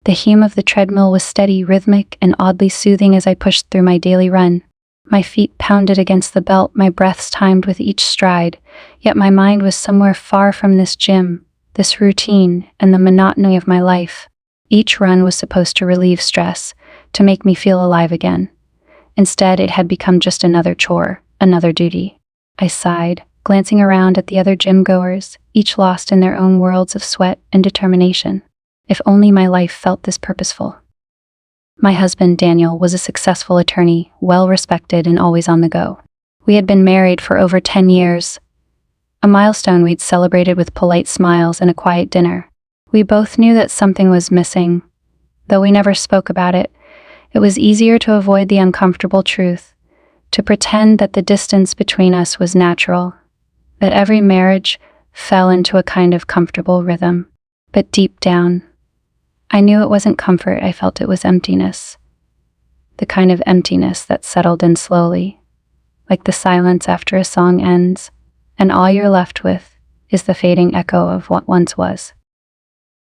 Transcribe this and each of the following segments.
The hum of the treadmill was steady, rhythmic, and oddly soothing as I pushed through my daily run. My feet pounded against the belt, my breaths timed with each stride, yet my mind was somewhere far from this gym, this routine, and the monotony of my life. Each run was supposed to relieve stress, to make me feel alive again. Instead, it had become just another chore, another duty. I sighed, glancing around at the other gym-goers, each lost in their own worlds of sweat and determination. If only my life felt this purposeful. My husband, Daniel, was a successful attorney, well-respected and always on the go. We had been married for over 10 years, a milestone we'd celebrated with polite smiles and a quiet dinner. We both knew that something was missing. Though we never spoke about it, it was easier to avoid the uncomfortable truth, to pretend that the distance between us was natural, that every marriage fell into a kind of comfortable rhythm. But deep down, I knew it wasn't comfort, I felt it was emptiness. The kind of emptiness that settled in slowly, like the silence after a song ends, and all you're left with is the fading echo of what once was.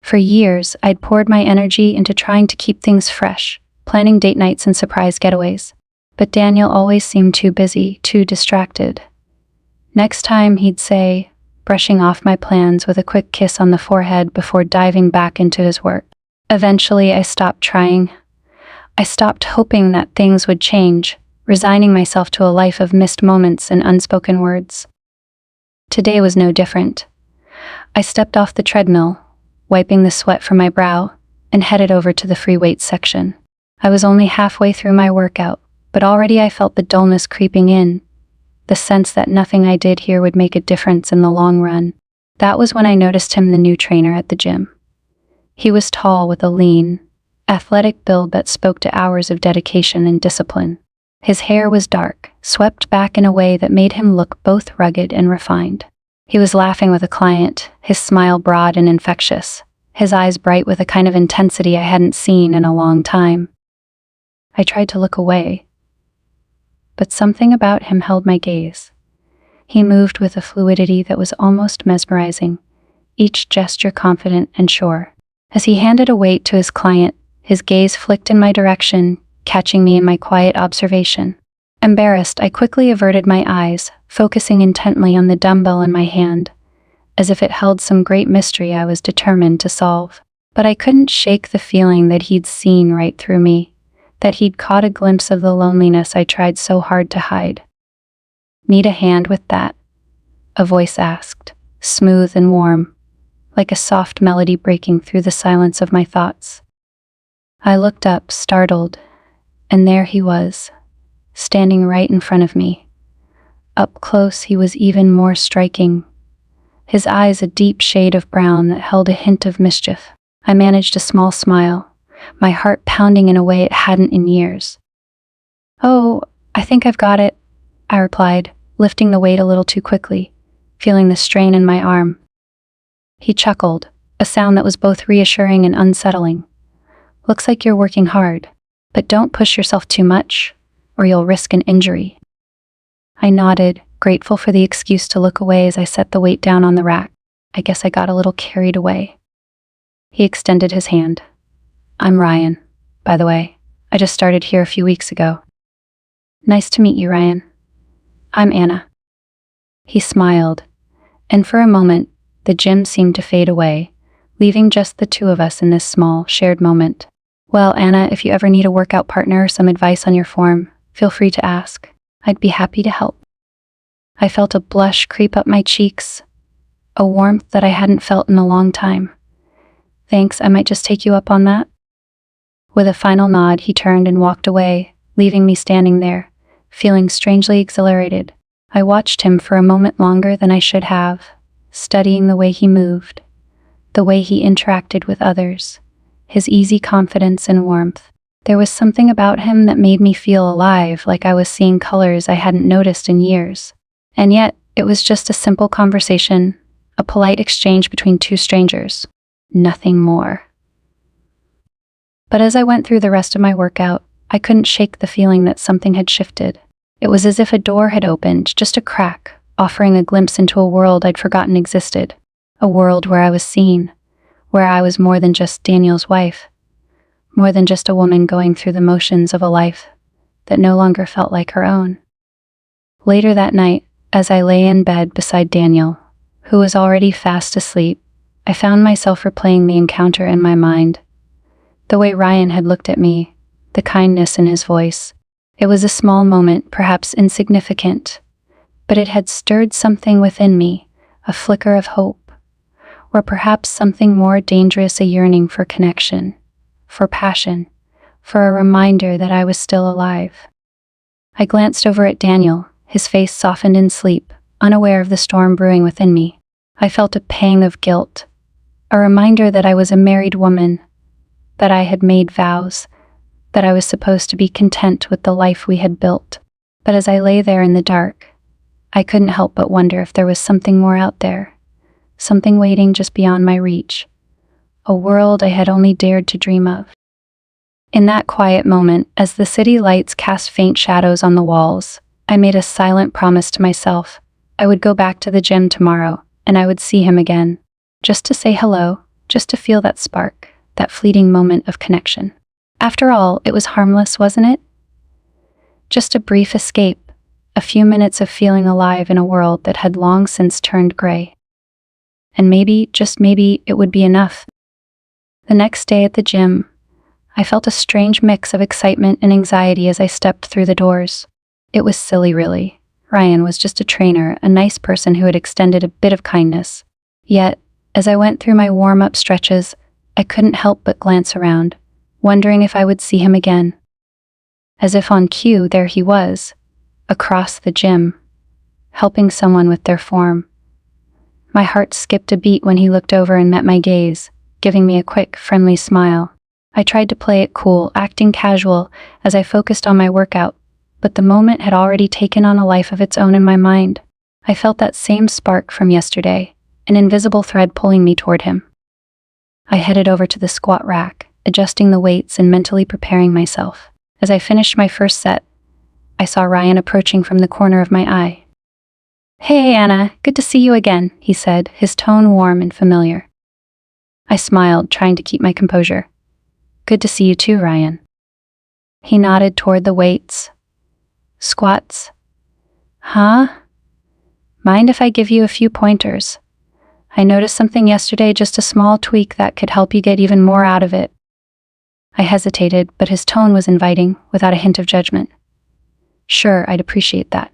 For years, I'd poured my energy into trying to keep things fresh, planning date nights and surprise getaways. But Daniel always seemed too busy, too distracted. Next time, he'd say, brushing off my plans with a quick kiss on the forehead before diving back into his work. Eventually, I stopped trying. I stopped hoping that things would change, resigning myself to a life of missed moments and unspoken words. Today was no different. I stepped off the treadmill, wiping the sweat from my brow, and headed over to the free weights section. I was only halfway through my workout, but already I felt the dullness creeping in, the sense that nothing I did here would make a difference in the long run. That was when I noticed him, the new trainer at the gym. He was tall with a lean, athletic build that spoke to hours of dedication and discipline. His hair was dark, swept back in a way that made him look both rugged and refined. He was laughing with a client, his smile broad and infectious, his eyes bright with a kind of intensity I hadn't seen in a long time. I tried to look away, but something about him held my gaze. He moved with a fluidity that was almost mesmerizing, each gesture confident and sure. As he handed a weight to his client, his gaze flicked in my direction, catching me in my quiet observation. Embarrassed, I quickly averted my eyes, focusing intently on the dumbbell in my hand, as if it held some great mystery I was determined to solve. But I couldn't shake the feeling that he'd seen right through me, that he'd caught a glimpse of the loneliness I tried so hard to hide. "Need a hand with that?" a voice asked, smooth and warm, like a soft melody breaking through the silence of my thoughts. I looked up, startled, and there he was, standing right in front of me. Up close, he was even more striking, his eyes a deep shade of brown that held a hint of mischief. I managed a small smile, my heart pounding in a way it hadn't in years. "Oh, I think I've got it," I replied, lifting the weight a little too quickly, feeling the strain in my arm. He chuckled, a sound that was both reassuring and unsettling. "Looks like you're working hard, but don't push yourself too much, or you'll risk an injury." I nodded, grateful for the excuse to look away as I set the weight down on the rack. I guess I got a little carried away. He extended his hand. "I'm Ryan, by the way. I just started here a few weeks ago." "Nice to meet you, Ryan." "I'm Anna." He smiled, and for a moment, the gym seemed to fade away, leaving just the two of us in this small, shared moment. "Well, Anna, if you ever need a workout partner or some advice on your form, feel free to ask. I'd be happy to help." I felt a blush creep up my cheeks, a warmth that I hadn't felt in a long time. "Thanks, I might just take you up on that." With a final nod, he turned and walked away, leaving me standing there, feeling strangely exhilarated. I watched him for a moment longer than I should have, studying the way he moved, the way he interacted with others, his easy confidence and warmth. There was something about him that made me feel alive, like I was seeing colors I hadn't noticed in years. And yet, it was just a simple conversation, a polite exchange between two strangers. Nothing more. But as I went through the rest of my workout, I couldn't shake the feeling that something had shifted. It was as if a door had opened, just a crack, offering a glimpse into a world I'd forgotten existed. A world where I was seen, where I was more than just Daniel's wife, more than just a woman going through the motions of a life that no longer felt like her own. Later that night, as I lay in bed beside Daniel, who was already fast asleep, I found myself replaying the encounter in my mind. The way Ryan had looked at me, the kindness in his voice. It was a small moment, perhaps insignificant, but it had stirred something within me, a flicker of hope, or perhaps something more dangerous, a yearning for connection, for passion, for a reminder that I was still alive. I glanced over at Daniel, his face softened in sleep, unaware of the storm brewing within me. I felt a pang of guilt, a reminder that I was a married woman, that I had made vows, that I was supposed to be content with the life we had built. But as I lay there in the dark, I couldn't help but wonder if there was something more out there, something waiting just beyond my reach, a world I had only dared to dream of. In that quiet moment, as the city lights cast faint shadows on the walls, I made a silent promise to myself. I would go back to the gym tomorrow, and I would see him again, just to say hello, just to feel that spark, that fleeting moment of connection. After all, it was harmless, wasn't it? Just a brief escape, a few minutes of feeling alive in a world that had long since turned gray. And maybe, just maybe, it would be enough. The next day at the gym, I felt a strange mix of excitement and anxiety as I stepped through the doors. It was silly, really. Ryan was just a trainer, a nice person who had extended a bit of kindness. Yet, as I went through my warm-up stretches, I couldn't help but glance around, wondering if I would see him again. As if on cue, there he was, across the gym, helping someone with their form. My heart skipped a beat when he looked over and met my gaze, giving me a quick, friendly smile. I tried to play it cool, acting casual, as I focused on my workout, but the moment had already taken on a life of its own in my mind. I felt that same spark from yesterday, an invisible thread pulling me toward him. I headed over to the squat rack, adjusting the weights and mentally preparing myself. As I finished my first set, I saw Ryan approaching from the corner of my eye. "Hey, Anna, good to see you again," he said, his tone warm and familiar. I smiled, trying to keep my composure. "Good to see you too, Ryan." He nodded toward the weights. "Squats? Huh? Mind if I give you a few pointers? I noticed something yesterday, just a small tweak that could help you get even more out of it." I hesitated, but his tone was inviting, without a hint of judgment. "Sure, I'd appreciate that."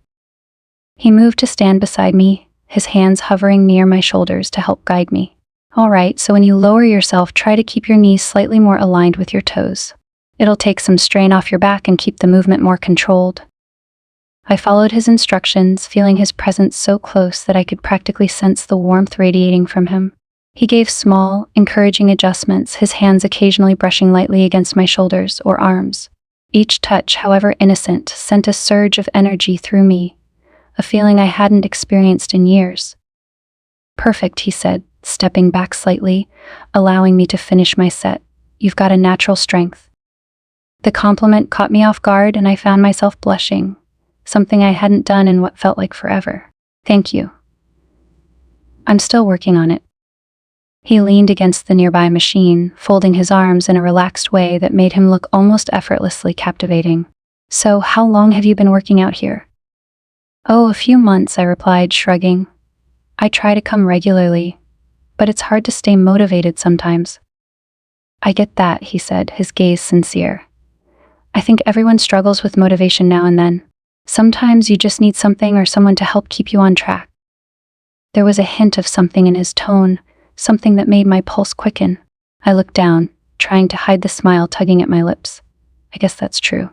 He moved to stand beside me, his hands hovering near my shoulders to help guide me. "All right, so when you lower yourself, try to keep your knees slightly more aligned with your toes. It'll take some strain off your back and keep the movement more controlled." I followed his instructions, feeling his presence so close that I could practically sense the warmth radiating from him. He gave small, encouraging adjustments, his hands occasionally brushing lightly against my shoulders or arms. Each touch, however innocent, sent a surge of energy through me, a feeling I hadn't experienced in years. "Perfect," he said, stepping back slightly, allowing me to finish my set. "You've got a natural strength." The compliment caught me off guard, and I found myself blushing, something I hadn't done in what felt like forever. "Thank you. I'm still working on it." He leaned against the nearby machine, folding his arms in a relaxed way that made him look almost effortlessly captivating. "So, how long have you been working out here?" "Oh, a few months," I replied, shrugging. "I try to come regularly, but it's hard to stay motivated sometimes." "I get that," he said, his gaze sincere. "I think everyone struggles with motivation now and then. Sometimes you just need something or someone to help keep you on track." There was a hint of something in his tone, something that made my pulse quicken. I looked down, trying to hide the smile tugging at my lips. I guess that's true.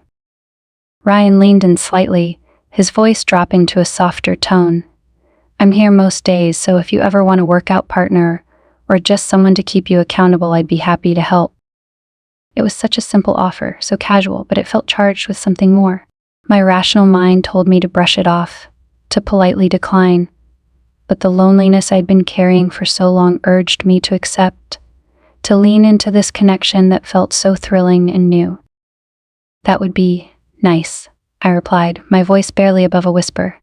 Ryan leaned in slightly, his voice dropping to a softer tone. "I'm here most days, so if you ever want a workout partner, or just someone to keep you accountable, I'd be happy to help." It was such a simple offer, so casual, but it felt charged with something more. My rational mind told me to brush it off, to politely decline, but the loneliness I'd been carrying for so long urged me to accept, to lean into this connection that felt so thrilling and new. "That would be nice," I replied, my voice barely above a whisper.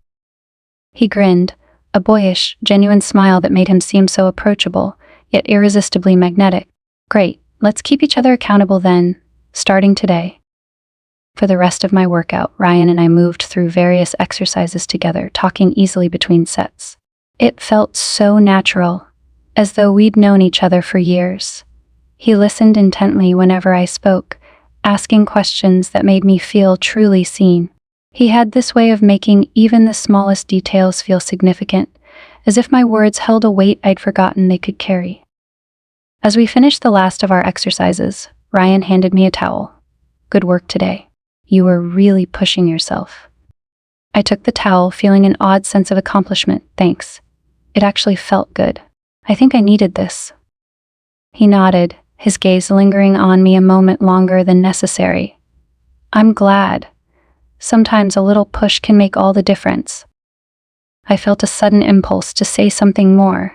He grinned, a boyish, genuine smile that made him seem so approachable, yet irresistibly magnetic. "Great, let's keep each other accountable then. starting today. For the rest of my workout, Ryan and I moved through various exercises together, talking easily between sets. It felt so natural, as though we'd known each other for years. He listened intently whenever I spoke, asking questions that made me feel truly seen. He had this way of making even the smallest details feel significant, as if my words held a weight I'd forgotten they could carry. As we finished the last of our exercises, Ryan handed me a towel. "Good work today. You were really pushing yourself." I took the towel, feeling an odd sense of accomplishment. "Thanks. It actually felt good. I think I needed this." He nodded, his gaze lingering on me a moment longer than necessary. "I'm glad. Sometimes a little push can make all the difference." I felt a sudden impulse to say something more,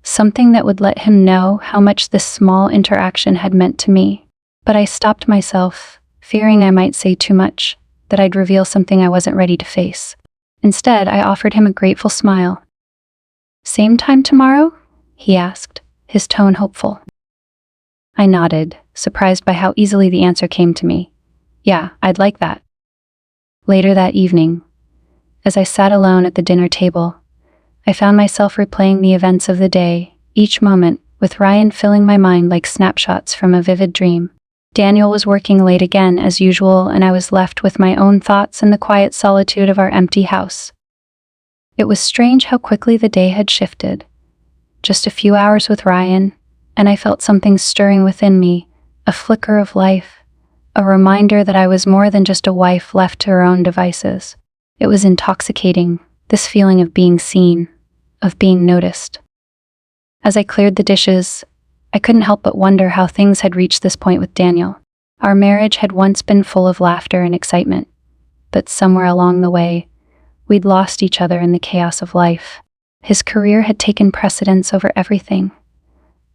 something that would let him know how much this small interaction had meant to me. But I stopped myself, fearing I might say too much, that I'd reveal something I wasn't ready to face. Instead, I offered him a grateful smile. "Same time tomorrow?" he asked, his tone hopeful. I nodded, surprised by how easily the answer came to me. "Yeah, I'd like that." Later that evening, as I sat alone at the dinner table, I found myself replaying the events of the day, each moment, with Ryan filling my mind like snapshots from a vivid dream. Daniel was working late again, as usual, and I was left with my own thoughts in the quiet solitude of our empty house. It was strange how quickly the day had shifted. Just a few hours with Ryan, and I felt something stirring within me, a flicker of life, a reminder that I was more than just a wife left to her own devices. It was intoxicating, this feeling of being seen, of being noticed. As I cleared the dishes, I couldn't help but wonder how things had reached this point with Daniel. Our marriage had once been full of laughter and excitement, but somewhere along the way, we'd lost each other in the chaos of life. His career had taken precedence over everything,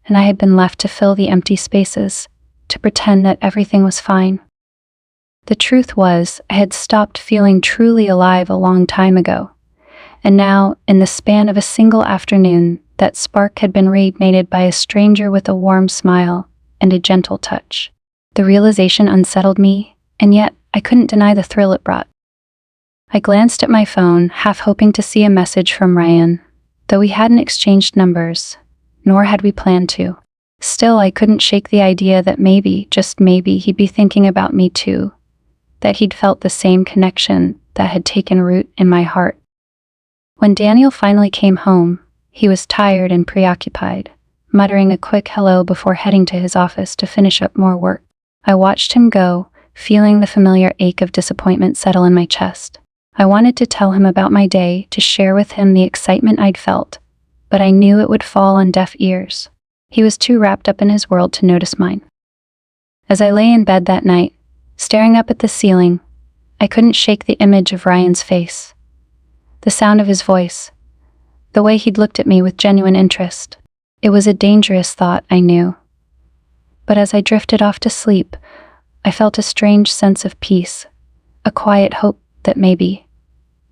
and I had been left to fill the empty spaces, to pretend that everything was fine. The truth was, I had stopped feeling truly alive a long time ago, and now, in the span of a single afternoon, that spark had been reignited by a stranger with a warm smile and a gentle touch. The realization unsettled me, and yet I couldn't deny the thrill it brought. I glanced at my phone, half hoping to see a message from Ryan, though we hadn't exchanged numbers, nor had we planned to. Still, I couldn't shake the idea that maybe, just maybe, he'd be thinking about me too, that he'd felt the same connection that had taken root in my heart. When Daniel finally came home, he was tired and preoccupied, muttering a quick hello before heading to his office to finish up more work. I watched him go, feeling the familiar ache of disappointment settle in my chest. I wanted to tell him about my day, to share with him the excitement I'd felt, but I knew it would fall on deaf ears. He was too wrapped up in his world to notice mine. As I lay in bed that night, staring up at the ceiling, I couldn't shake the image of Ryan's face, the sound of his voice, the way he'd looked at me with genuine interest. It was a dangerous thought, I knew. But as I drifted off to sleep, I felt a strange sense of peace, a quiet hope that maybe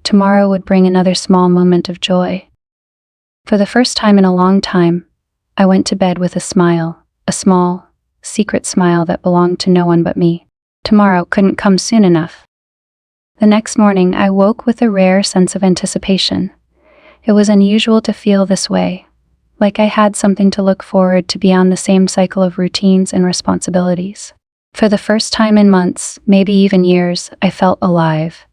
tomorrow would bring another small moment of joy. For the first time in a long time, I went to bed with a smile, a small, secret smile that belonged to no one but me. Tomorrow couldn't come soon enough. The next morning, I woke with a rare sense of anticipation. It was unusual to feel this way, like I had something to look forward to beyond the same cycle of routines and responsibilities. For the first time in months, maybe even years, I felt alive.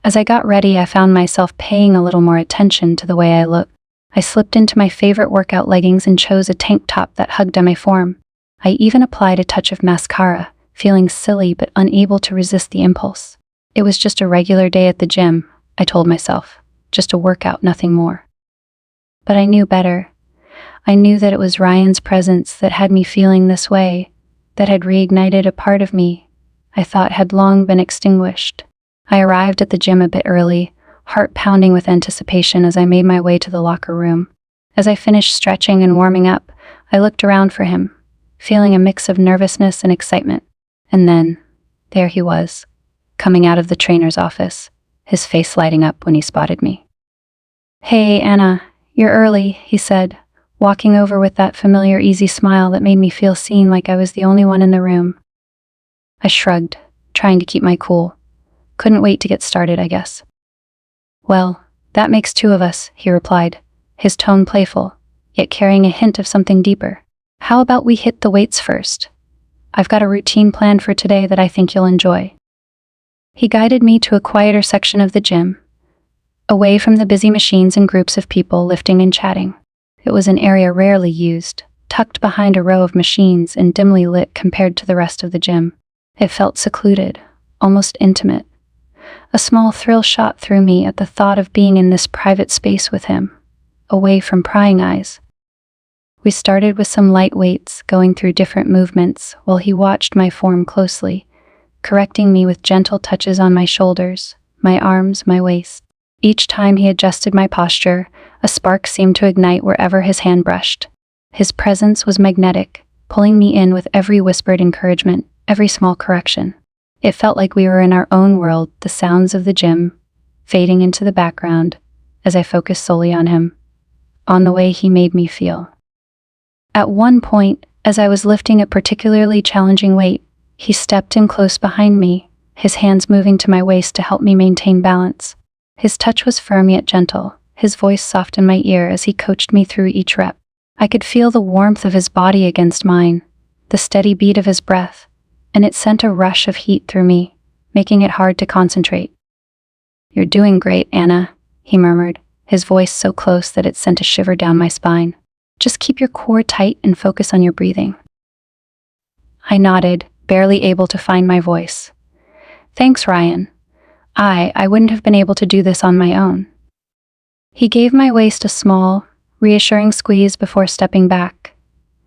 As I got ready, I found myself paying a little more attention to the way I looked. I slipped into my favorite workout leggings and chose a tank top that hugged on my form. I even applied a touch of mascara, feeling silly but unable to resist the impulse. It was just a regular day at the gym, I told myself. Just a workout, nothing more. But I knew better. I knew that it was Ryan's presence that had me feeling this way, that had reignited a part of me I thought had long been extinguished. I arrived at the gym a bit early, heart pounding with anticipation as I made my way to the locker room. As I finished stretching and warming up, I looked around for him, feeling a mix of nervousness and excitement. And then, there he was, coming out of the trainer's office, his face lighting up when he spotted me. "Hey, Anna, you're early," he said, walking over with that familiar easy smile that made me feel seen, like I was the only one in the room. I shrugged, trying to keep my cool. Couldn't wait to get started, I guess. Well, that makes two of us, he replied, his tone playful, yet carrying a hint of something deeper. How about we hit the weights first? I've got a routine planned for today that I think you'll enjoy. He guided me to a quieter section of the gym, away from the busy machines and groups of people lifting and chatting. It was an area rarely used, tucked behind a row of machines and dimly lit compared to the rest of the gym. It felt secluded, almost intimate. A small thrill shot through me at the thought of being in this private space with him, away from prying eyes. We started with some light weights, going through different movements while he watched my form closely, correcting me with gentle touches on my shoulders, my arms, my waist. Each time he adjusted my posture, a spark seemed to ignite wherever his hand brushed. His presence was magnetic, pulling me in with every whispered encouragement, every small correction. It felt like we were in our own world, the sounds of the gym fading into the background as I focused solely on him, on the way he made me feel. At one point, as I was lifting a particularly challenging weight, he stepped in close behind me, his hands moving to my waist to help me maintain balance. His touch was firm yet gentle, his voice soft in my ear as he coached me through each rep. I could feel the warmth of his body against mine, the steady beat of his breath, and it sent a rush of heat through me, making it hard to concentrate. "You're doing great, Anna," he murmured, his voice so close that it sent a shiver down my spine. "Just keep your core tight and focus on your breathing." I nodded, barely able to find my voice. "Thanks, Ryan. I wouldn't have been able to do this on my own." He gave my waist a small, reassuring squeeze before stepping back.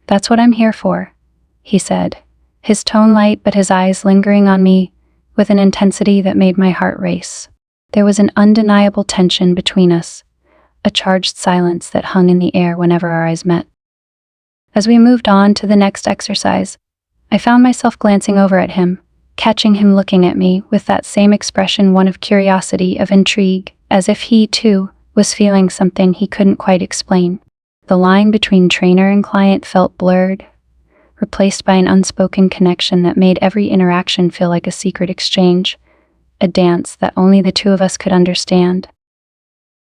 "That's what I'm here for," he said, his tone light but his eyes lingering on me with an intensity that made my heart race. There was an undeniable tension between us, a charged silence that hung in the air whenever our eyes met. As we moved on to the next exercise, I found myself glancing over at him, catching him looking at me with that same expression, one of curiosity, of intrigue, as if he, too, was feeling something he couldn't quite explain. The line between trainer and client felt blurred, replaced by an unspoken connection that made every interaction feel like a secret exchange, a dance that only the two of us could understand.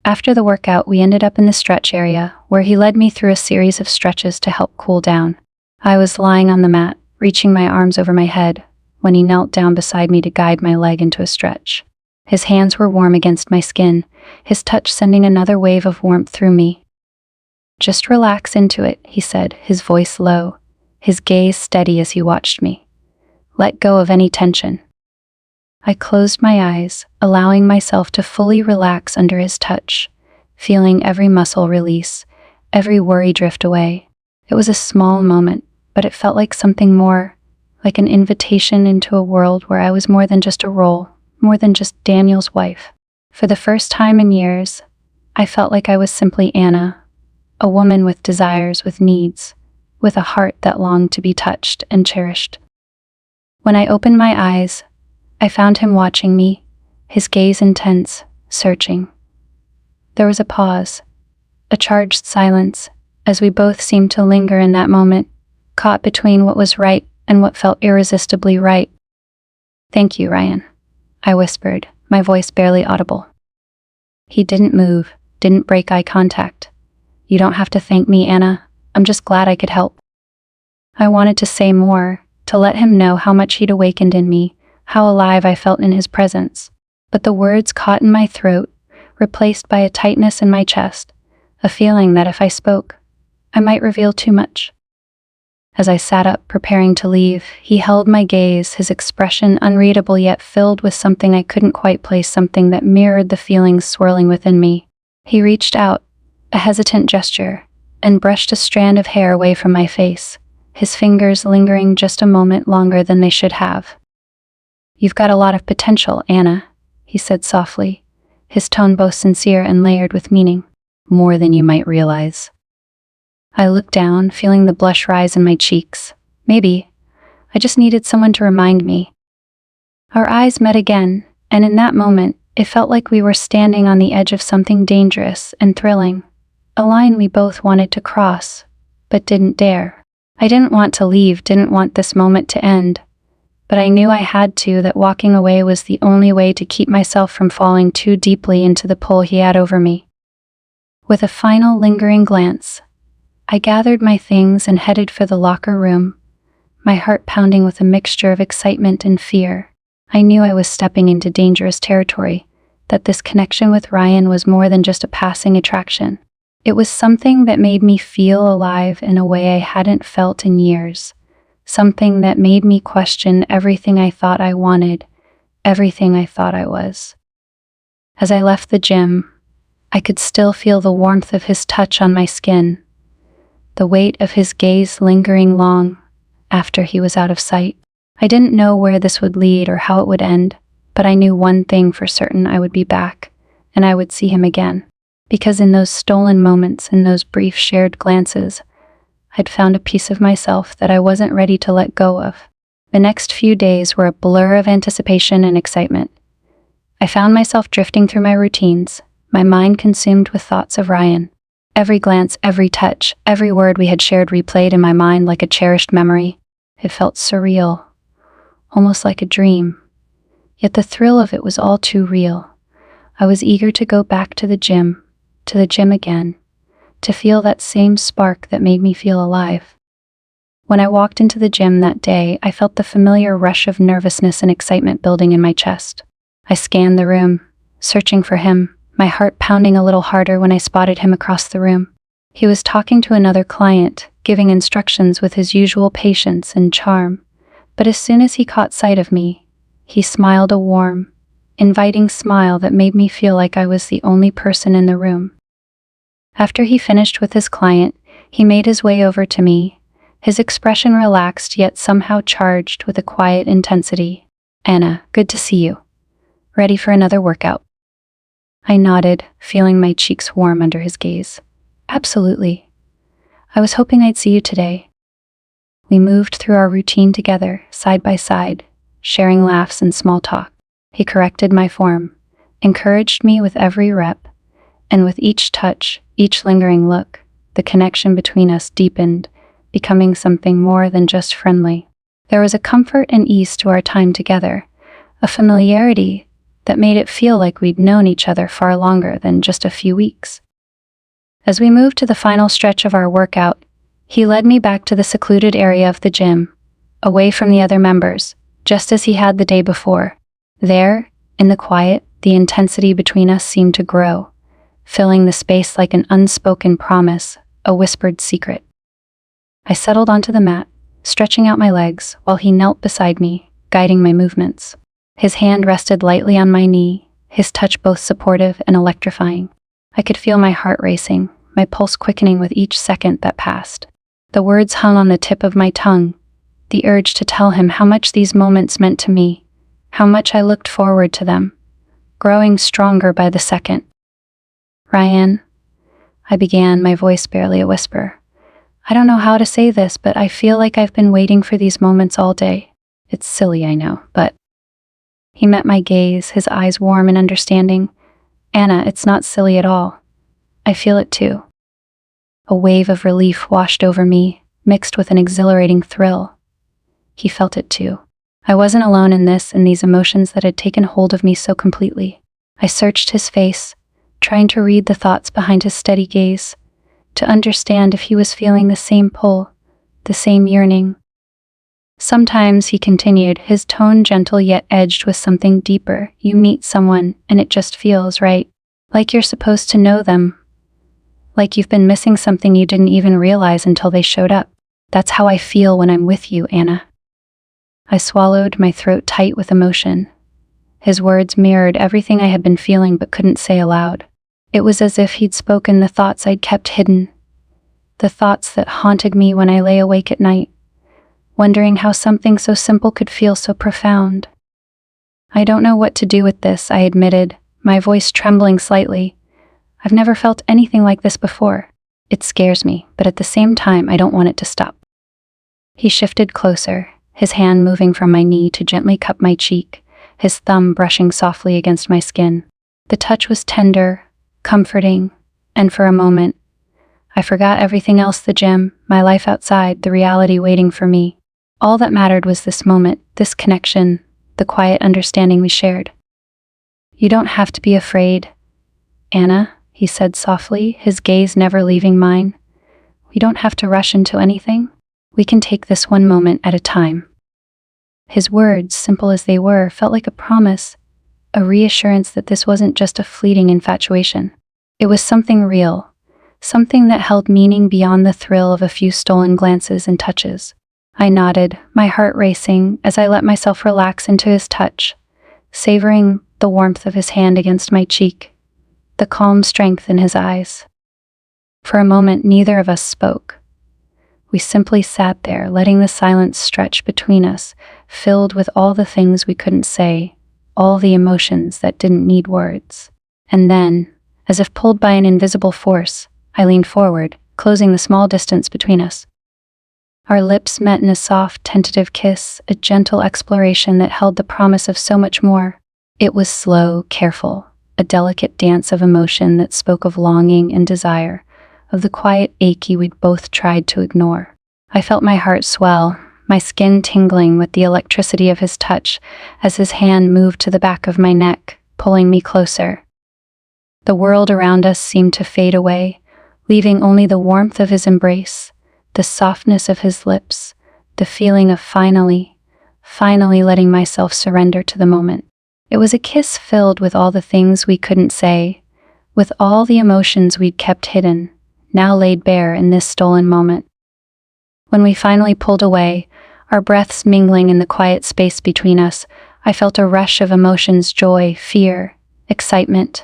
After the workout, we ended up in the stretch area, where he led me through a series of stretches to help cool down. I was lying on the mat, reaching my arms over my head, when he knelt down beside me to guide my leg into a stretch. His hands were warm against my skin, his touch sending another wave of warmth through me. "Just relax into it," he said, his voice low, his gaze steady as he watched me. "Let go of any tension." I closed my eyes, allowing myself to fully relax under his touch, feeling every muscle release, every worry drift away. It was a small moment, but it felt like something more, like an invitation into a world where I was more than just a role, more than just Daniel's wife. For the first time in years, I felt like I was simply Anna, a woman with desires, with needs, with a heart that longed to be touched and cherished. When I opened my eyes, I found him watching me, his gaze intense, searching. There was a pause, a charged silence, as we both seemed to linger in that moment, caught between what was right and what felt irresistibly right. "Thank you, Ryan," I whispered, my voice barely audible. He didn't move, didn't break eye contact. "You don't have to thank me, Anna. I'm just glad I could help." I wanted to say more, to let him know how much he'd awakened in me, how alive I felt in his presence, but the words caught in my throat, replaced by a tightness in my chest, a feeling that if I spoke, I might reveal too much. As I sat up, preparing to leave, he held my gaze, his expression unreadable yet filled with something I couldn't quite place, something that mirrored the feelings swirling within me. He reached out, a hesitant gesture, and brushed a strand of hair away from my face, his fingers lingering just a moment longer than they should have. "You've got a lot of potential, Anna," he said softly, his tone both sincere and layered with meaning. "More than you might realize." I looked down, feeling the blush rise in my cheeks. Maybe I just needed someone to remind me. Our eyes met again, and in that moment, it felt like we were standing on the edge of something dangerous and thrilling, a line we both wanted to cross, but didn't dare. I didn't want to leave, didn't want this moment to end, but I knew I had to, that walking away was the only way to keep myself from falling too deeply into the pull he had over me. With a final lingering glance, I gathered my things and headed for the locker room, my heart pounding with a mixture of excitement and fear. I knew I was stepping into dangerous territory, that this connection with Ryan was more than just a passing attraction. It was something that made me feel alive in a way I hadn't felt in years, something that made me question everything I thought I wanted, everything I thought I was. As I left the gym, I could still feel the warmth of his touch on my skin, the weight of his gaze lingering long after he was out of sight. I didn't know where this would lead or how it would end, but I knew one thing for certain: I would be back, and I would see him again. Because in those stolen moments, in those brief shared glances, I'd found a piece of myself that I wasn't ready to let go of. The next few days were a blur of anticipation and excitement. I found myself drifting through my routines, my mind consumed with thoughts of Ryan. Every glance, every touch, every word we had shared replayed in my mind like a cherished memory. It felt surreal, almost like a dream. Yet the thrill of it was all too real. I was eager to go back to the gym again, to feel that same spark that made me feel alive. When I walked into the gym that day, I felt the familiar rush of nervousness and excitement building in my chest. I scanned the room, searching for him, my heart pounding a little harder when I spotted him across the room. He was talking to another client, giving instructions with his usual patience and charm. But as soon as he caught sight of me, he smiled a warm, inviting smile that made me feel like I was the only person in the room. After he finished with his client, he made his way over to me, his expression relaxed yet somehow charged with a quiet intensity. "Anna, good to see you. Ready for another workout?" I nodded, feeling my cheeks warm under his gaze. "Absolutely. I was hoping I'd see you today." We moved through our routine together, side by side, sharing laughs and small talk. He corrected my form, encouraged me with every rep, and with each touch, each lingering look, the connection between us deepened, becoming something more than just friendly. There was a comfort and ease to our time together, a familiarity that made it feel like we'd known each other far longer than just a few weeks. As we moved to the final stretch of our workout, he led me back to the secluded area of the gym, away from the other members, just as he had the day before. There, in the quiet, the intensity between us seemed to grow, filling the space like an unspoken promise, a whispered secret. I settled onto the mat, stretching out my legs, while he knelt beside me, guiding my movements. His hand rested lightly on my knee, his touch both supportive and electrifying. I could feel my heart racing, my pulse quickening with each second that passed. The words hung on the tip of my tongue, the urge to tell him how much these moments meant to me, how much I looked forward to them, growing stronger by the second. "Ryan," I began, my voice barely a whisper. "I don't know how to say this, but I feel like I've been waiting for these moments all day. It's silly, I know, but..." He met my gaze, his eyes warm and understanding. "Anna, it's not silly at all. I feel it too." A wave of relief washed over me, mixed with an exhilarating thrill. He felt it too. I wasn't alone in these emotions that had taken hold of me so completely. I searched his face, trying to read the thoughts behind his steady gaze, to understand if he was feeling the same pull, the same yearning. "Sometimes," he continued, his tone gentle yet edged with something deeper, "you meet someone and it just feels right. Like you're supposed to know them. Like you've been missing something you didn't even realize until they showed up. That's how I feel when I'm with you, Anna." I swallowed, my throat tight with emotion. His words mirrored everything I had been feeling but couldn't say aloud. It was as if he'd spoken the thoughts I'd kept hidden, the thoughts that haunted me when I lay awake at night, wondering how something so simple could feel so profound. "I don't know what to do with this," I admitted, my voice trembling slightly. "I've never felt anything like this before. It scares me, but at the same time, I don't want it to stop." He shifted closer, his hand moving from my knee to gently cup my cheek, his thumb brushing softly against my skin. The touch was tender, comforting, and for a moment, I forgot everything else: the gym, my life outside, the reality waiting for me. All that mattered was this moment, this connection, the quiet understanding we shared. "You don't have to be afraid, Anna," he said softly, his gaze never leaving mine. "We don't have to rush into anything. We can take this one moment at a time." His words, simple as they were, felt like a promise, a reassurance that this wasn't just a fleeting infatuation. It was something real, something that held meaning beyond the thrill of a few stolen glances and touches. I nodded, my heart racing as I let myself relax into his touch, savoring the warmth of his hand against my cheek, the calm strength in his eyes. For a moment, neither of us spoke. We simply sat there, letting the silence stretch between us, filled with all the things we couldn't say, all the emotions that didn't need words. And then, as if pulled by an invisible force, I leaned forward, closing the small distance between us. Our lips met in a soft, tentative kiss, a gentle exploration that held the promise of so much more. It was slow, careful, a delicate dance of emotion that spoke of longing and desire, of the quiet ache we'd both tried to ignore. I felt my heart swell, my skin tingling with the electricity of his touch as his hand moved to the back of my neck, pulling me closer. The world around us seemed to fade away, leaving only the warmth of his embrace, the softness of his lips, the feeling of finally letting myself surrender to the moment. It was a kiss filled with all the things we couldn't say, with all the emotions we'd kept hidden, now laid bare in this stolen moment. When we finally pulled away, our breaths mingling in the quiet space between us, I felt a rush of emotions: joy, fear, excitement,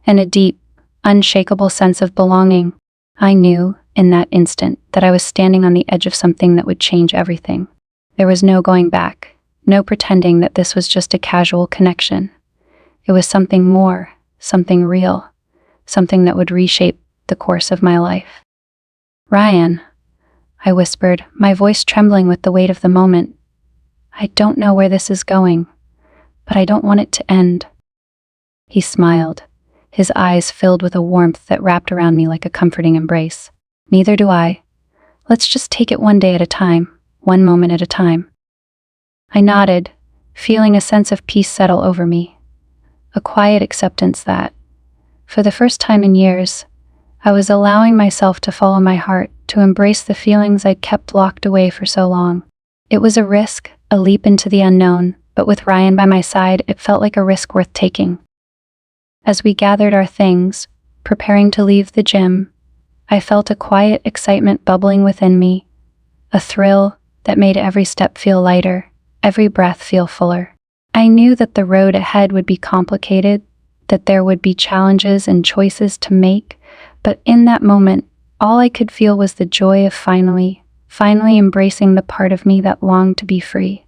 and a deep, unshakable sense of belonging. I knew, in that instant, that I was standing on the edge of something that would change everything. There was no going back, no pretending that this was just a casual connection. It was something more, something real, something that would reshape the course of my life. "Ryan," I whispered, my voice trembling with the weight of the moment. "I don't know where this is going, but I don't want it to end." He smiled, his eyes filled with a warmth that wrapped around me like a comforting embrace. "Neither do I. Let's just take it one day at a time, one moment at a time." I nodded, feeling a sense of peace settle over me, a quiet acceptance that, for the first time in years, I was allowing myself to follow my heart, to embrace the feelings I'd kept locked away for so long. It was a risk, a leap into the unknown, but with Ryan by my side, it felt like a risk worth taking. As we gathered our things, preparing to leave the gym, I felt a quiet excitement bubbling within me, a thrill that made every step feel lighter, every breath feel fuller. I knew that the road ahead would be complicated, that there would be challenges and choices to make, but in that moment, all I could feel was the joy of finally embracing the part of me that longed to be free.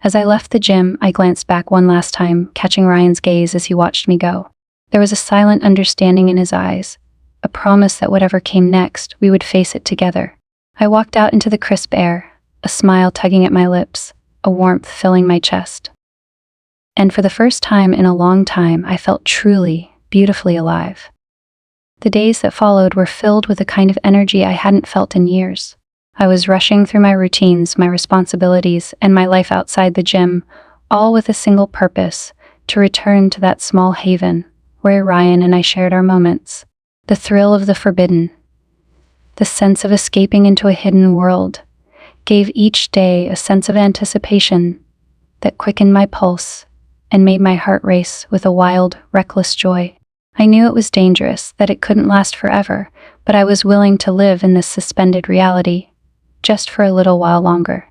As I left the gym, I glanced back one last time, catching Ryan's gaze as he watched me go. There was a silent understanding in his eyes, a promise that whatever came next, we would face it together. I walked out into the crisp air, a smile tugging at my lips, a warmth filling my chest. And for the first time in a long time, I felt truly, beautifully alive. The days that followed were filled with a kind of energy I hadn't felt in years. I was rushing through my routines, my responsibilities, and my life outside the gym, all with a single purpose: to return to that small haven where Ryan and I shared our moments. The thrill of the forbidden, the sense of escaping into a hidden world, gave each day a sense of anticipation that quickened my pulse and made my heart race with a wild, reckless joy. I knew it was dangerous, that it couldn't last forever, but I was willing to live in this suspended reality, just for a little while longer.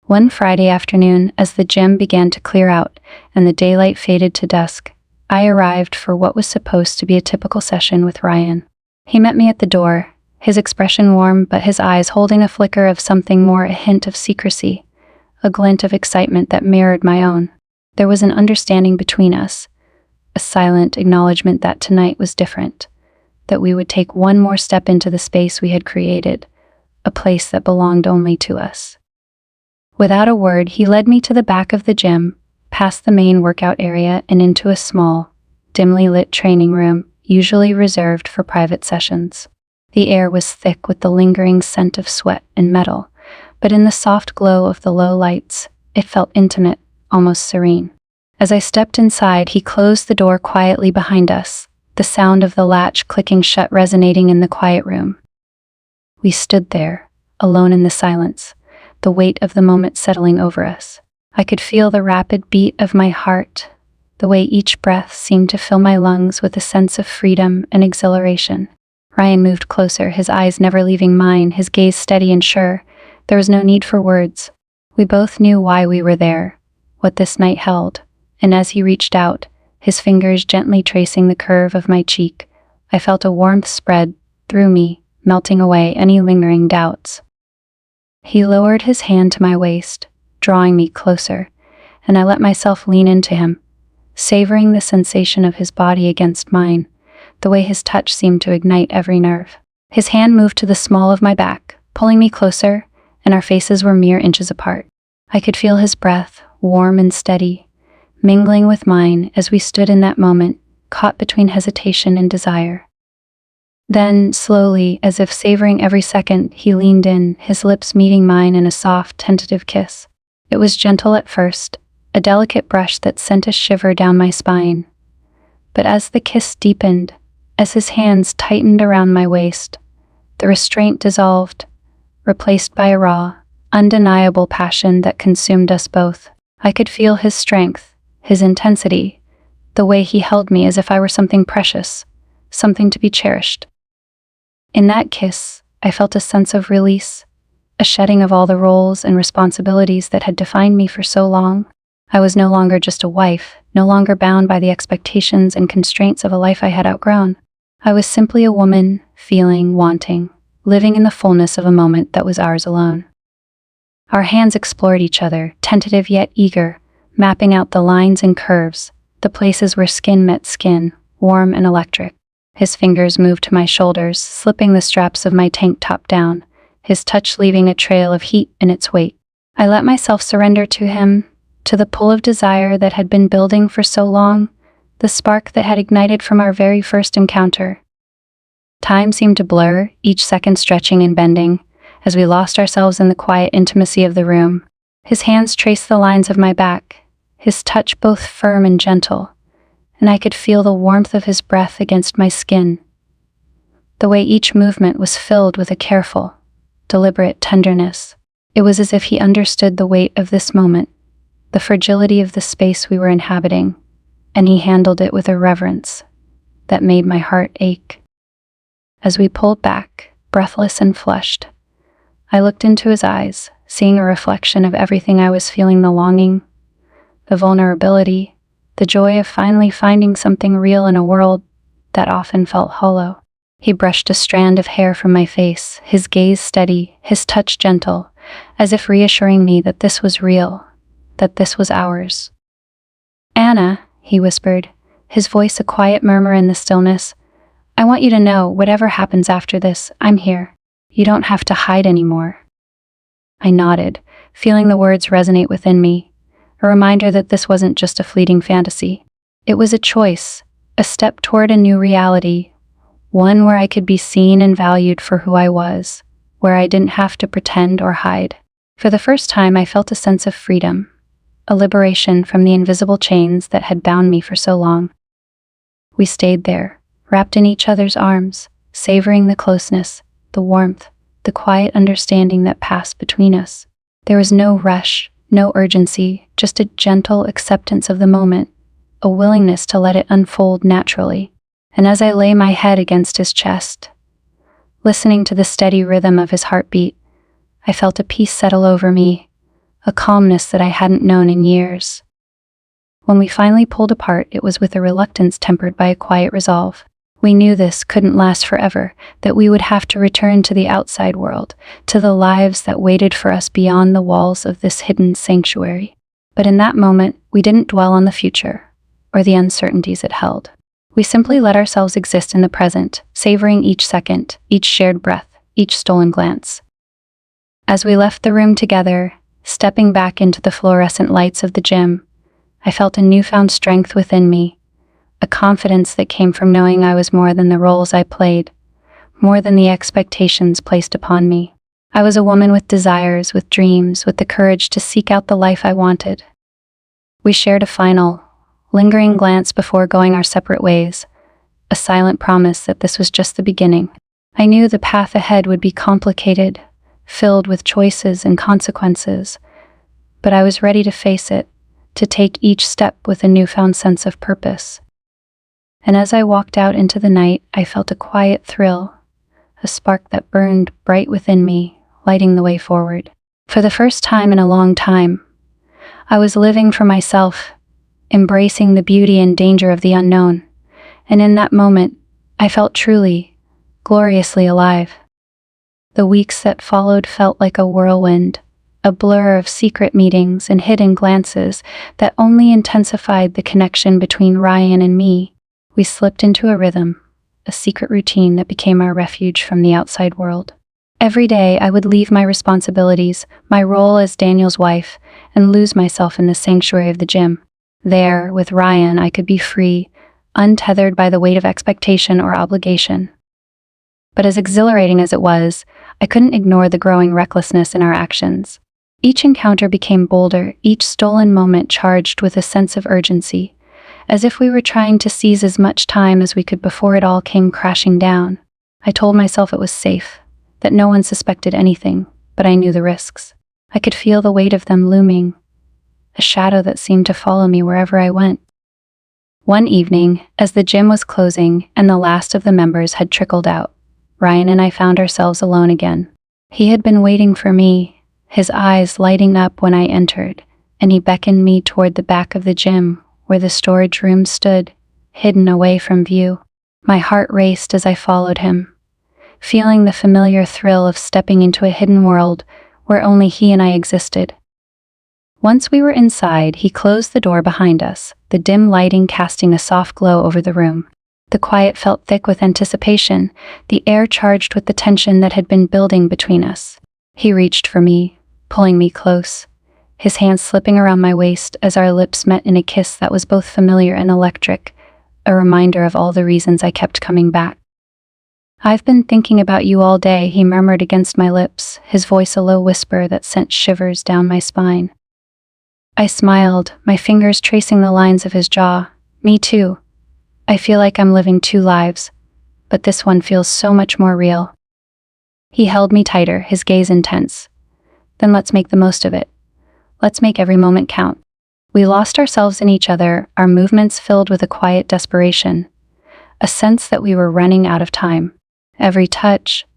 One Friday afternoon, as the gym began to clear out and the daylight faded to dusk, I arrived for what was supposed to be a typical session with Ryan. He met me at the door, his expression warm, but his eyes holding a flicker of something more, a hint of secrecy, a glint of excitement that mirrored my own. There was an understanding between us, a silent acknowledgement that tonight was different, that we would take one more step into the space we had created, a place that belonged only to us. Without a word, he led me to the back of the gym, past the main workout area and into a small, dimly lit training room, usually reserved for private sessions. The air was thick with the lingering scent of sweat and metal, but in the soft glow of the low lights, It felt intimate, almost serene. As I stepped inside, he closed the door quietly behind us, the sound of the latch clicking shut resonating in the quiet room. We stood there, alone in the silence, the weight of the moment settling over us. I could feel the rapid beat of my heart, the way each breath seemed to fill my lungs with a sense of freedom and exhilaration. Ryan moved closer, his eyes never leaving mine, his gaze steady and sure. There was no need for words. We both knew why we were there, what this night held, and as he reached out, his fingers gently tracing the curve of my cheek, I felt a warmth spread through me, melting away any lingering doubts. He lowered his hand to my waist, drawing me closer, and I let myself lean into him, savoring the sensation of his body against mine, the way his touch seemed to ignite every nerve. His hand moved to the small of my back, pulling me closer, and our faces were mere inches apart. I could feel his breath, warm and steady, mingling with mine as we stood in that moment, caught between hesitation and desire. Then, slowly, as if savoring every second, he leaned in, his lips meeting mine in a soft, tentative kiss. It was gentle at first, a delicate brush that sent a shiver down my spine. But as the kiss deepened, as his hands tightened around my waist, the restraint dissolved, replaced by a raw, undeniable passion that consumed us both. I could feel his strength, his intensity, the way he held me as if I were something precious, something to be cherished. In that kiss, I felt a sense of release, a shedding of all the roles and responsibilities that had defined me for so long. I was no longer just a wife, no longer bound by the expectations and constraints of a life I had outgrown. I was simply a woman, feeling, wanting, living in the fullness of a moment that was ours alone. Our hands explored each other, tentative yet eager, mapping out the lines and curves, the places where skin met skin, warm and electric. His fingers moved to my shoulders, slipping the straps of my tank top down, his touch leaving a trail of heat in its wake. I let myself surrender to him, to the pull of desire that had been building for so long, the spark that had ignited from our very first encounter. Time seemed to blur, each second stretching and bending, as we lost ourselves in the quiet intimacy of the room. His hands traced the lines of my back, his touch both firm and gentle, and I could feel the warmth of his breath against my skin. The way each movement was filled with a careful, deliberate tenderness. It was as if he understood the weight of this moment, the fragility of the space we were inhabiting, and he handled it with a reverence that made my heart ache. As we pulled back, breathless and flushed, I looked into his eyes, seeing a reflection of everything I was feeling: the longing, the vulnerability, the joy of finally finding something real in a world that often felt hollow. He brushed a strand of hair from my face, his gaze steady, his touch gentle, as if reassuring me that this was real, that this was ours. "Anna," he whispered, his voice a quiet murmur in the stillness, "I want you to know, whatever happens after this, I'm here. You don't have to hide anymore." I nodded, feeling the words resonate within me, a reminder that this wasn't just a fleeting fantasy. It was a choice, a step toward a new reality, one where I could be seen and valued for who I was, where I didn't have to pretend or hide. For the first time, I felt a sense of freedom, a liberation from the invisible chains that had bound me for so long. We stayed there, wrapped in each other's arms, savoring the closeness, the warmth, the quiet understanding that passed between us. There was no rush, no urgency, just a gentle acceptance of the moment, a willingness to let it unfold naturally. And as I lay my head against his chest, listening to the steady rhythm of his heartbeat, I felt a peace settle over me, a calmness that I hadn't known in years. When we finally pulled apart, it was with a reluctance tempered by a quiet resolve. We knew this couldn't last forever, that we would have to return to the outside world, to the lives that waited for us beyond the walls of this hidden sanctuary. But in that moment, we didn't dwell on the future, or the uncertainties it held. We simply let ourselves exist in the present, savoring each second, each shared breath, each stolen glance. As we left the room together, stepping back into the fluorescent lights of the gym, I felt a newfound strength within me, a confidence that came from knowing I was more than the roles I played, more than the expectations placed upon me. I was a woman with desires, with dreams, with the courage to seek out the life I wanted. We shared a final, lingering glance before going our separate ways, a silent promise that this was just the beginning. I knew the path ahead would be complicated, filled with choices and consequences, but I was ready to face it, to take each step with a newfound sense of purpose. And as I walked out into the night, I felt a quiet thrill, a spark that burned bright within me, lighting the way forward. For the first time in a long time, I was living for myself, embracing the beauty and danger of the unknown, and in that moment, I felt truly, gloriously alive. The weeks that followed felt like a whirlwind, a blur of secret meetings and hidden glances that only intensified the connection between Ryan and me. We slipped into a rhythm, a secret routine that became our refuge from the outside world. Every day, I would leave my responsibilities, my role as Daniel's wife, and lose myself in the sanctuary of the gym. There, with Ryan, I could be free, untethered by the weight of expectation or obligation. But as exhilarating as it was, I couldn't ignore the growing recklessness in our actions. Each encounter became bolder, each stolen moment charged with a sense of urgency, as if we were trying to seize as much time as we could before it all came crashing down. I told myself it was safe, that no one suspected anything, but I knew the risks. I could feel the weight of them looming, a shadow that seemed to follow me wherever I went. One evening, as the gym was closing and the last of the members had trickled out, Ryan and I found ourselves alone again. He had been waiting for me, his eyes lighting up when I entered, and he beckoned me toward the back of the gym, where the storage room stood, hidden away from view. My heart raced as I followed him, feeling the familiar thrill of stepping into a hidden world where only he and I existed. Once we were inside, he closed the door behind us, the dim lighting casting a soft glow over the room. The quiet felt thick with anticipation, the air charged with the tension that had been building between us. He reached for me, pulling me close, his hands slipping around my waist as our lips met in a kiss that was both familiar and electric, a reminder of all the reasons I kept coming back. "I've been thinking about you all day," he murmured against my lips, his voice a low whisper that sent shivers down my spine. I smiled, my fingers tracing the lines of his jaw. "Me too. I feel like I'm living two lives, but this one feels so much more real." He held me tighter, his gaze intense. "Then let's make the most of it. Let's make every moment count." We lost ourselves in each other, our movements filled with a quiet desperation, a sense that we were running out of time. Every touch,